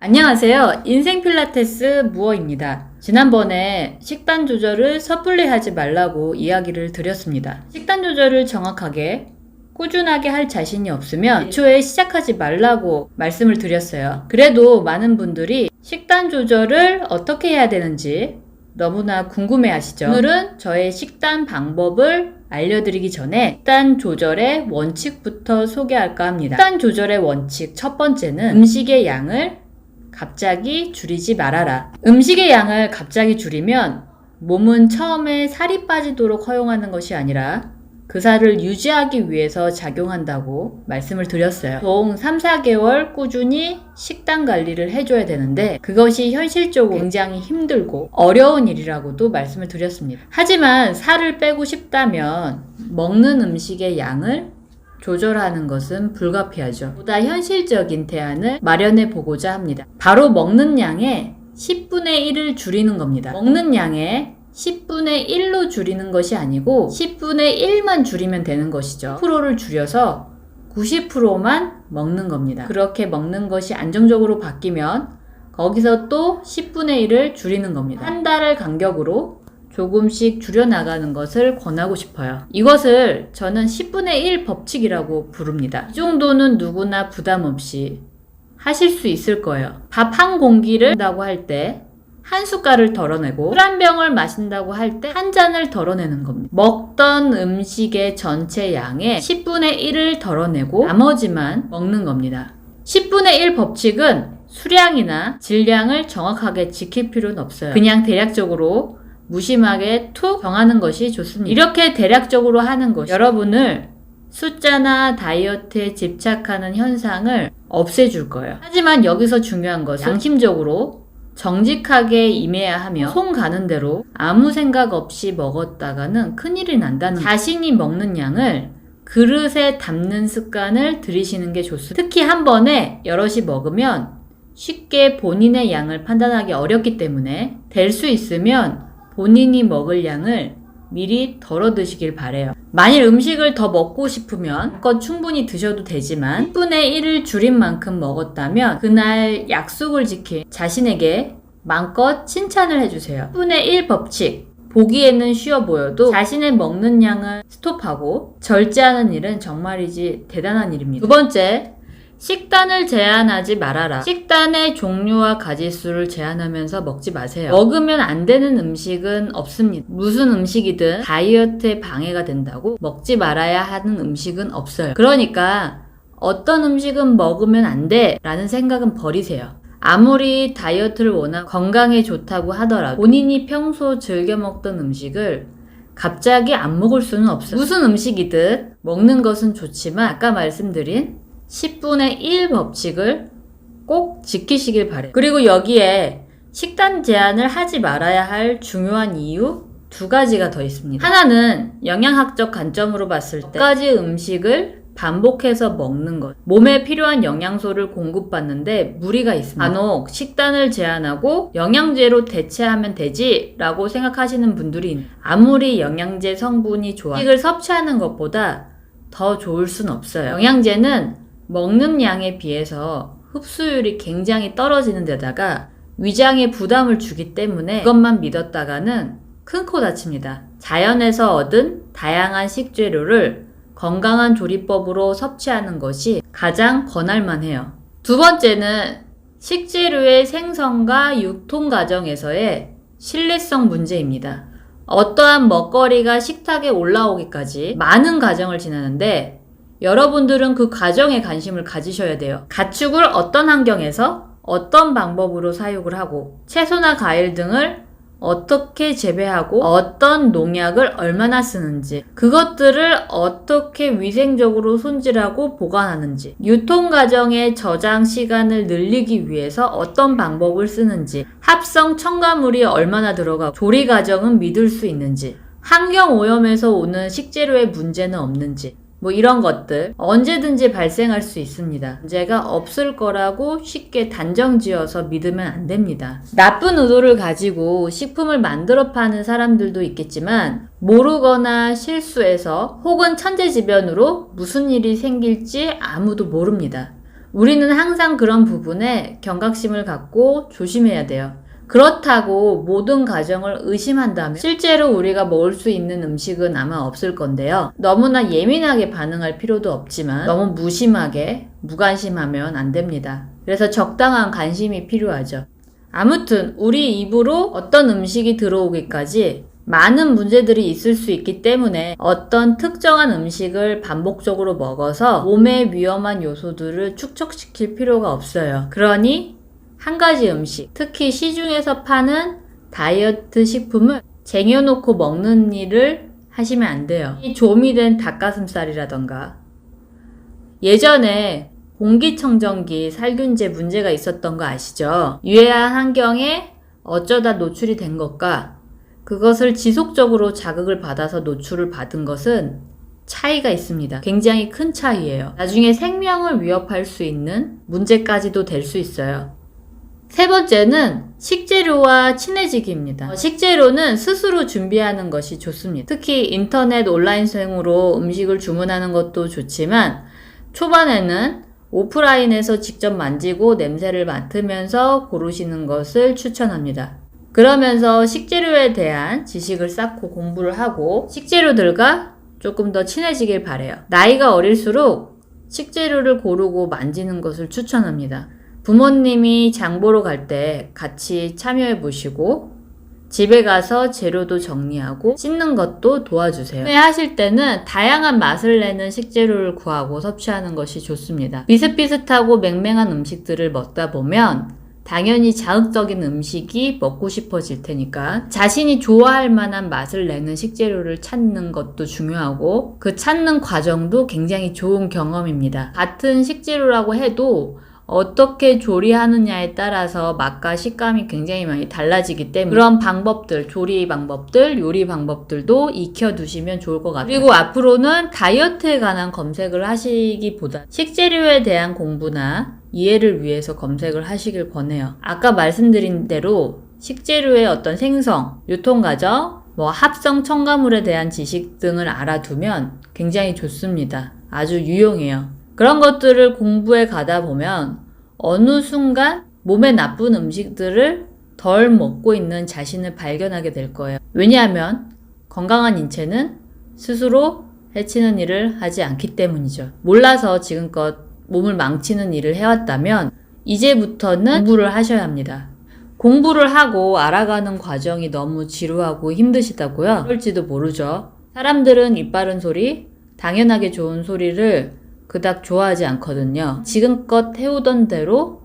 안녕하세요. 인생 필라테스 무어입니다. 지난번에 식단 조절을 섣불리 하지 말라고 이야기를 드렸습니다. 식단 조절을 정확하게 꾸준하게 할 자신이 없으면 애초에 시작하지 말라고 말씀을 드렸어요. 그래도 많은 분들이 식단 조절을 어떻게 해야 되는지 너무나 궁금해 하시죠. 오늘은 저의 식단 방법을 알려드리기 전에 식단 조절의 원칙부터 소개할까 합니다. 식단 조절의 원칙 첫 번째는 음식의 양을 갑자기 줄이지 말아라. 음식의 양을 갑자기 줄이면 몸은 처음에 살이 빠지도록 허용하는 것이 아니라 그 살을 유지하기 위해서 작용한다고 말씀을 드렸어요. 총 3, 4개월 꾸준히 식단 관리를 해줘야 되는데 그것이 현실적으로 굉장히 힘들고 어려운 일이라고도 말씀을 드렸습니다. 하지만 살을 빼고 싶다면 먹는 음식의 양을 조절하는 것은 불가피하죠. 보다 현실적인 대안을 마련해 보고자 합니다. 바로 먹는 양의 10분의 1을 줄이는 겁니다. 먹는 양의 10분의 1로 줄이는 것이 아니고 10분의 1만 줄이면 되는 것이죠. 10%를 줄여서 90%만 먹는 겁니다. 그렇게 먹는 것이 안정적으로 바뀌면 거기서 또 10분의 1을 줄이는 겁니다. 한 달을 간격으로 조금씩 줄여나가는 것을 권하고 싶어요. 이것을 저는 10분의 1 법칙이라고 부릅니다. 이 정도는 누구나 부담 없이 하실 수 있을 거예요. 밥 한 공기를 먹는다고 할 때 한 숟갈을 덜어내고 술 한 병을 마신다고 할 때 한 잔을 덜어내는 겁니다. 먹던 음식의 전체 양의 10분의 1을 덜어내고 나머지만 먹는 겁니다. 10분의 1 법칙은 수량이나 질량을 정확하게 지킬 필요는 없어요. 그냥 대략적으로 무심하게 툭 정하는 것이 좋습니다. 이렇게 대략적으로 하는 것이 여러분을 숫자나 다이어트에 집착하는 현상을 없애줄 거예요. 하지만 여기서 중요한 것은 양심적으로 정직하게 임해야 하며 손 가는 대로 아무 생각 없이 먹었다가는 큰일이 난다는 거예요. 자신이 먹는 양을 그릇에 담는 습관을 들이시는 게 좋습니다. 특히 한 번에 여럿이 먹으면 쉽게 본인의 양을 판단하기 어렵기 때문에 될 수 있으면 본인이 먹을 양을 미리 덜어 드시길 바래요. 만일 음식을 더 먹고 싶으면 마음껏 충분히 드셔도 되지만 10분의 1을 줄인 만큼 먹었다면 그날 약속을 지킨 자신에게 마음껏 칭찬을 해주세요. 10분의 1 법칙. 보기에는 쉬워 보여도 자신의 먹는 양을 스톱하고 절제하는 일은 정말이지 대단한 일입니다. 두 번째, 식단을 제한하지 말아라. 식단의 종류와 가지수를 제한하면서 먹지 마세요. 먹으면 안 되는 음식은 없습니다. 무슨 음식이든 다이어트에 방해가 된다고 먹지 말아야 하는 음식은 없어요. 그러니까 어떤 음식은 먹으면 안 돼 라는 생각은 버리세요. 아무리 다이어트를 원하고 건강에 좋다고 하더라도 본인이 평소 즐겨 먹던 음식을 갑자기 안 먹을 수는 없어요. 무슨 음식이든 먹는 것은 좋지만 아까 말씀드린 10분의 1 법칙을 꼭 지키시길 바래요. 그리고 여기에 식단 제한을 하지 말아야 할 중요한 이유 2가지가 더 있습니다. 하나는 영양학적 관점으로 봤을 때 2가지 음식을 반복해서 먹는 것. 몸에 필요한 영양소를 공급받는데 무리가 있습니다. 간혹 식단을 제한하고 영양제로 대체하면 되지 라고 생각하시는 분들이 있는 아무리 영양제 성분이 좋아 음식을 섭취하는 것보다 더 좋을 순 없어요. 영양제는 먹는 양에 비해서 흡수율이 굉장히 떨어지는 데다가 위장에 부담을 주기 때문에 그것만 믿었다가는 큰 코 다칩니다. 자연에서 얻은 다양한 식재료를 건강한 조리법으로 섭취하는 것이 가장 권할만해요. 두 번째는 식재료의 생성과 유통 과정에서의 신뢰성 문제입니다. 어떠한 먹거리가 식탁에 올라오기까지 많은 과정을 지나는데 여러분들은 그 과정에 관심을 가지셔야 돼요. 가축을 어떤 환경에서 어떤 방법으로 사육을 하고 채소나 과일 등을 어떻게 재배하고 어떤 농약을 얼마나 쓰는지 그것들을 어떻게 위생적으로 손질하고 보관하는지 유통 과정의 저장 시간을 늘리기 위해서 어떤 방법을 쓰는지 합성 첨가물이 얼마나 들어가고 조리 과정은 믿을 수 있는지 환경 오염에서 오는 식재료의 문제는 없는지 이런 것들 언제든지 발생할 수 있습니다. 문제가 없을 거라고 쉽게 단정지어서 믿으면 안 됩니다. 나쁜 의도를 가지고 식품을 만들어 파는 사람들도 있겠지만 모르거나 실수해서 혹은 천재지변으로 무슨 일이 생길지 아무도 모릅니다. 우리는 항상 그런 부분에 경각심을 갖고 조심해야 돼요. 그렇다고 모든 가정을 의심한다면 실제로 우리가 먹을 수 있는 음식은 아마 없을 건데요. 너무나 예민하게 반응할 필요도 없지만 너무 무심하게 무관심하면 안 됩니다. 그래서 적당한 관심이 필요하죠. 아무튼 우리 입으로 어떤 음식이 들어오기까지 많은 문제들이 있을 수 있기 때문에 어떤 특정한 음식을 반복적으로 먹어서 몸에 위험한 요소들을 축적시킬 필요가 없어요. 그러니 한 가지 음식, 특히 시중에서 파는 다이어트 식품을 쟁여놓고 먹는 일을 하시면 안 돼요. 이 조미된 닭가슴살이라던가 예전에 공기청정기 살균제 문제가 있었던 거 아시죠? 유해한 환경에 어쩌다 노출이 된 것과 그것을 지속적으로 자극을 받아서 노출을 받은 것은 차이가 있습니다. 굉장히 큰 차이예요. 나중에 생명을 위협할 수 있는 문제까지도 될 수 있어요. 세 번째는 식재료와 친해지기입니다. 식재료는 스스로 준비하는 것이 좋습니다. 특히 인터넷 온라인상으로 음식을 주문하는 것도 좋지만 초반에는 오프라인에서 직접 만지고 냄새를 맡으면서 고르시는 것을 추천합니다. 그러면서 식재료에 대한 지식을 쌓고 공부를 하고 식재료들과 조금 더 친해지길 바래요. 나이가 어릴수록 식재료를 고르고 만지는 것을 추천합니다. 부모님이 장 보러 갈 때 같이 참여해 보시고 집에 가서 재료도 정리하고 씻는 것도 도와주세요. 구매하실 때는 다양한 맛을 내는 식재료를 구하고 섭취하는 것이 좋습니다. 비슷비슷하고 맹맹한 음식들을 먹다 보면 당연히 자극적인 음식이 먹고 싶어질 테니까 자신이 좋아할 만한 맛을 내는 식재료를 찾는 것도 중요하고 그 찾는 과정도 굉장히 좋은 경험입니다. 같은 식재료라고 해도 어떻게 조리하느냐에 따라서 맛과 식감이 굉장히 많이 달라지기 때문에 그런 방법들, 조리 방법들, 요리 방법들도 익혀두시면 좋을 것 같아요. 그리고 앞으로는 다이어트에 관한 검색을 하시기보다 식재료에 대한 공부나 이해를 위해서 검색을 하시길 권해요. 아까 말씀드린 대로 식재료의 어떤 생성, 유통과정, 합성 첨가물에 대한 지식 등을 알아두면 굉장히 좋습니다. 아주 유용해요. 그런 것들을 공부해 가다 보면 어느 순간 몸에 나쁜 음식들을 덜 먹고 있는 자신을 발견하게 될 거예요. 왜냐하면 건강한 인체는 스스로 해치는 일을 하지 않기 때문이죠. 몰라서 지금껏 몸을 망치는 일을 해왔다면 이제부터는 공부를 하셔야 합니다. 공부를 하고 알아가는 과정이 너무 지루하고 힘드시다고요? 그럴지도 모르죠. 사람들은 입 바른 소리, 당연하게 좋은 소리를 그닥 좋아하지 않거든요. 지금껏 해오던 대로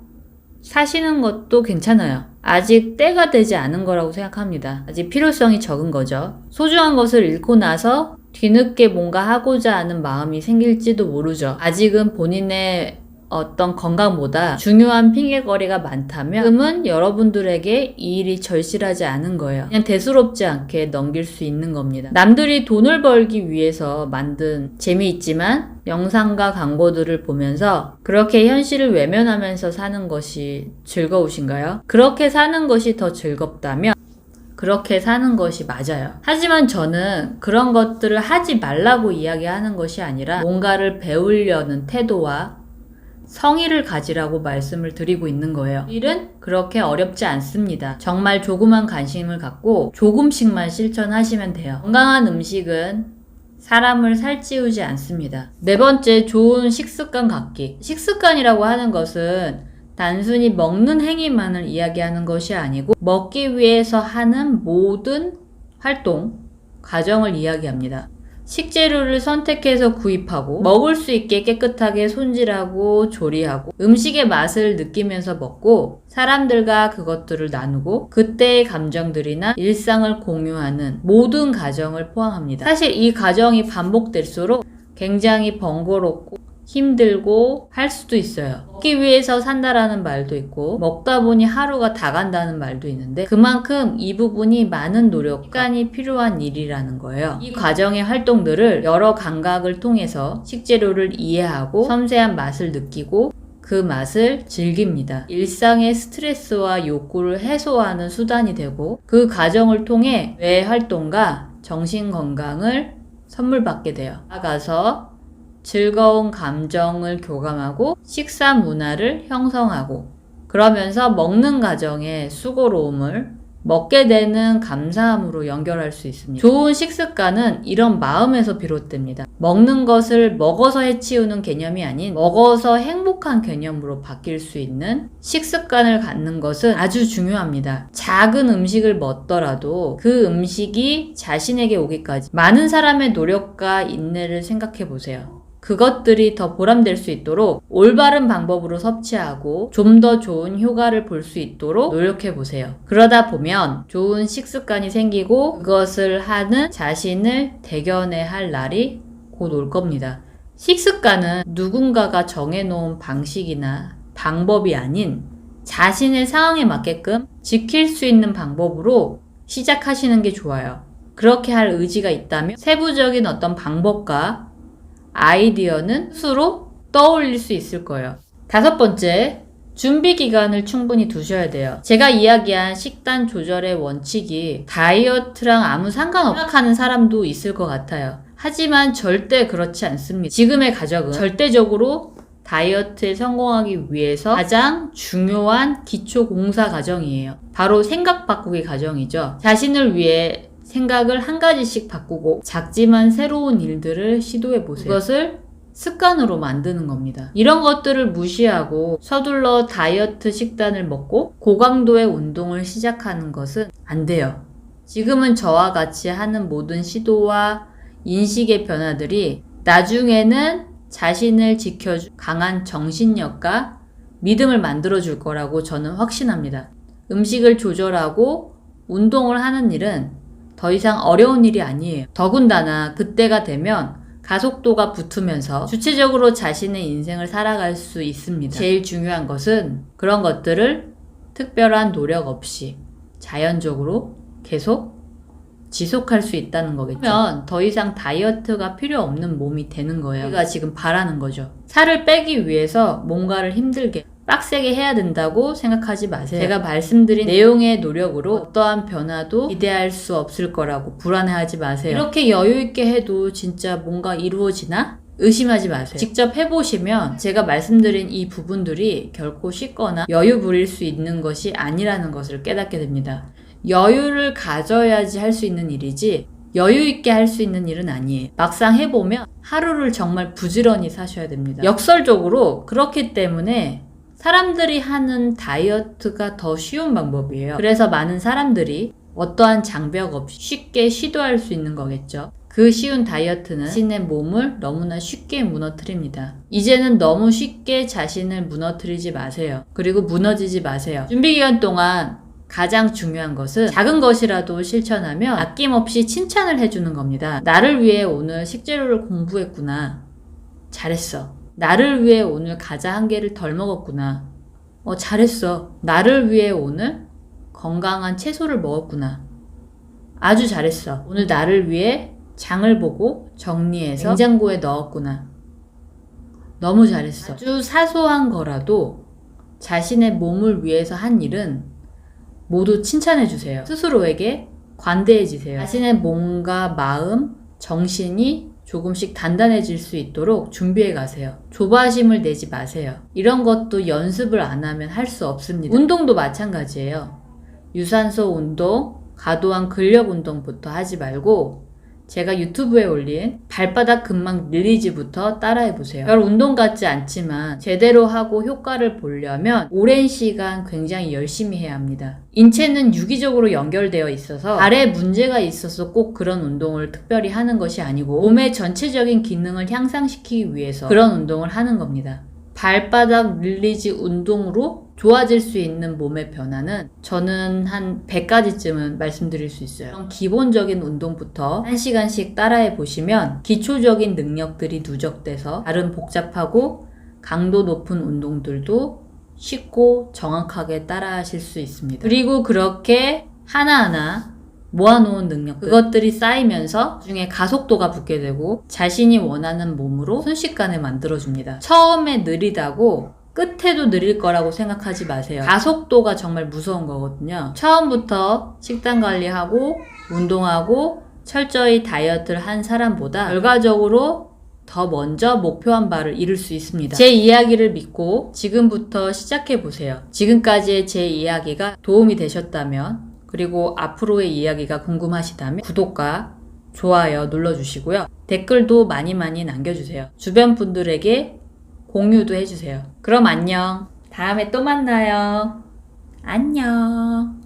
사시는 것도 괜찮아요. 아직 때가 되지 않은 거라고 생각합니다. 아직 필요성이 적은 거죠. 소중한 것을 잃고 나서 뒤늦게 뭔가 하고자 하는 마음이 생길지도 모르죠. 아직은 본인의 어떤 건강보다 중요한 핑계거리가 많다면 지금은 여러분들에게 이 일이 절실하지 않은 거예요. 그냥 대수롭지 않게 넘길 수 있는 겁니다. 남들이 돈을 벌기 위해서 만든 재미있지만 영상과 광고들을 보면서 그렇게 현실을 외면하면서 사는 것이 즐거우신가요? 그렇게 사는 것이 더 즐겁다면 그렇게 사는 것이 맞아요. 하지만 저는 그런 것들을 하지 말라고 이야기하는 것이 아니라 뭔가를 배우려는 태도와 성의를 가지라고 말씀을 드리고 있는 거예요. 일은 그렇게 어렵지 않습니다. 정말 조그만 관심을 갖고 조금씩만 실천하시면 돼요. 건강한 음식은 사람을 살찌우지 않습니다. 네 번째, 좋은 식습관 갖기. 식습관이라고 하는 것은 단순히 먹는 행위만을 이야기하는 것이 아니고 먹기 위해서 하는 모든 활동, 과정을 이야기합니다. 식재료를 선택해서 구입하고 먹을 수 있게 깨끗하게 손질하고 조리하고 음식의 맛을 느끼면서 먹고 사람들과 그것들을 나누고 그때의 감정들이나 일상을 공유하는 모든 과정을 포함합니다. 사실 이 과정이 반복될수록 굉장히 번거롭고 힘들고 할 수도 있어요. 먹기 위해서 산다라는 말도 있고 먹다 보니 하루가 다 간다는 말도 있는데 그만큼 이 부분이 많은 노력, 시간이 필요한 일이라는 거예요. 이 과정의 활동들을 여러 감각을 통해서 식재료를 이해하고 섬세한 맛을 느끼고 그 맛을 즐깁니다. 일상의 스트레스와 욕구를 해소하는 수단이 되고 그 과정을 통해 뇌 활동과 정신 건강을 선물 받게 돼요. 나아가서 즐거운 감정을 교감하고 식사 문화를 형성하고 그러면서 먹는 과정의 수고로움을 먹게 되는 감사함으로 연결할 수 있습니다. 좋은 식습관은 이런 마음에서 비롯됩니다. 먹는 것을 먹어서 해치우는 개념이 아닌 먹어서 행복한 개념으로 바뀔 수 있는 식습관을 갖는 것은 아주 중요합니다. 작은 음식을 먹더라도 그 음식이 자신에게 오기까지 많은 사람의 노력과 인내를 생각해 보세요. 그것들이 더 보람될 수 있도록 올바른 방법으로 섭취하고 좀 더 좋은 효과를 볼 수 있도록 노력해 보세요. 그러다 보면 좋은 식습관이 생기고 그것을 하는 자신을 대견해야 할 날이 곧 올 겁니다. 식습관은 누군가가 정해놓은 방식이나 방법이 아닌 자신의 상황에 맞게끔 지킬 수 있는 방법으로 시작하시는 게 좋아요. 그렇게 할 의지가 있다면 세부적인 어떤 방법과 아이디어는 스스로 떠올릴 수 있을 거예요. 5번째, 준비 기간을 충분히 두셔야 돼요. 제가 이야기한 식단 조절의 원칙이 다이어트랑 아무 상관없이 생각하는 사람도 있을 것 같아요. 하지만 절대 그렇지 않습니다. 지금의 가정은 절대적으로 다이어트에 성공하기 위해서 가장 중요한 기초 공사 과정이에요. 바로 생각 바꾸기 과정이죠. 자신을 위해 생각을 한 가지씩 바꾸고 작지만 새로운 일들을 시도해보세요. 그것을 습관으로 만드는 겁니다. 이런 것들을 무시하고 서둘러 다이어트 식단을 먹고 고강도의 운동을 시작하는 것은 안 돼요. 지금은 저와 같이 하는 모든 시도와 인식의 변화들이 나중에는 자신을 지켜줄 강한 정신력과 믿음을 만들어줄 거라고 저는 확신합니다. 음식을 조절하고 운동을 하는 일은 더 이상 어려운 일이 아니에요. 더군다나 그때가 되면 가속도가 붙으면서 주체적으로 자신의 인생을 살아갈 수 있습니다. 제일 중요한 것은 그런 것들을 특별한 노력 없이 자연적으로 계속 지속할 수 있다는 거겠죠. 그러면 더 이상 다이어트가 필요 없는 몸이 되는 거예요. 우리가 지금 바라는 거죠. 살을 빼기 위해서 뭔가를 힘들게 빡세게 해야 된다고 생각하지 마세요. 제가 말씀드린 내용의 노력으로 어떠한 변화도 기대할 수 없을 거라고 불안해하지 마세요. 이렇게 여유있게 해도 진짜 뭔가 이루어지나? 의심하지 마세요. 직접 해보시면 제가 말씀드린 이 부분들이 결코 쉽거나 여유 부릴 수 있는 것이 아니라는 것을 깨닫게 됩니다. 여유를 가져야지 할 수 있는 일이지 여유있게 할 수 있는 일은 아니에요. 막상 해보면 하루를 정말 부지런히 사셔야 됩니다. 역설적으로 그렇기 때문에 사람들이 하는 다이어트가 더 쉬운 방법이에요. 그래서 많은 사람들이 어떠한 장벽 없이 쉽게 시도할 수 있는 거겠죠. 그 쉬운 다이어트는 자신의 몸을 너무나 쉽게 무너뜨립니다. 이제는 너무 쉽게 자신을 무너뜨리지 마세요. 그리고 무너지지 마세요. 준비 기간 동안 가장 중요한 것은 작은 것이라도 실천하면 아낌없이 칭찬을 해주는 겁니다. 나를 위해 오늘 식재료를 공부했구나. 잘했어. 나를 위해 오늘 과자 1개를 덜 먹었구나. 잘했어. 나를 위해 오늘 건강한 채소를 먹었구나. 아주 잘했어. 오늘 나를 위해 장을 보고 정리해서 냉장고에 넣었구나. 너무 잘했어. 아주 사소한 거라도 자신의 몸을 위해서 한 일은 모두 칭찬해주세요. 스스로에게 관대해지세요. 자신의 몸과 마음, 정신이 조금씩 단단해질 수 있도록 준비해 가세요. 조바심을 내지 마세요. 이런 것도 연습을 안 하면 할 수 없습니다. 운동도 마찬가지예요. 유산소 운동, 과도한 근력 운동부터 하지 말고 제가 유튜브에 올린 발바닥 근막 릴리즈부터 따라해보세요. 별 운동 같지 않지만 제대로 하고 효과를 보려면 오랜 시간 굉장히 열심히 해야 합니다. 인체는 유기적으로 연결되어 있어서 발에 문제가 있어서 꼭 그런 운동을 특별히 하는 것이 아니고 몸의 전체적인 기능을 향상시키기 위해서 그런 운동을 하는 겁니다. 발바닥 릴리즈 운동으로 좋아질 수 있는 몸의 변화는 저는 한 100가지쯤은 말씀드릴 수 있어요. 그런 기본적인 운동부터 1시간씩 따라해 보시면 기초적인 능력들이 누적돼서 다른 복잡하고 강도 높은 운동들도 쉽고 정확하게 따라 하실 수 있습니다. 그리고 그렇게 하나하나 모아놓은 능력, 그것들이 쌓이면서 나중에 가속도가 붙게 되고 자신이 원하는 몸으로 순식간에 만들어줍니다. 처음에 느리다고 끝에도 느릴 거라고 생각하지 마세요. 가속도가 정말 무서운 거거든요. 처음부터 식단 관리하고 운동하고 철저히 다이어트를 한 사람보다 결과적으로 더 먼저 목표한 바를 이룰 수 있습니다. 제 이야기를 믿고 지금부터 시작해보세요. 지금까지의 제 이야기가 도움이 되셨다면, 그리고 앞으로의 이야기가 궁금하시다면 구독과 좋아요 눌러주시고요. 댓글도 많이 남겨주세요. 주변 분들에게 공유도 해주세요. 그럼 안녕. 다음에 또 만나요. 안녕.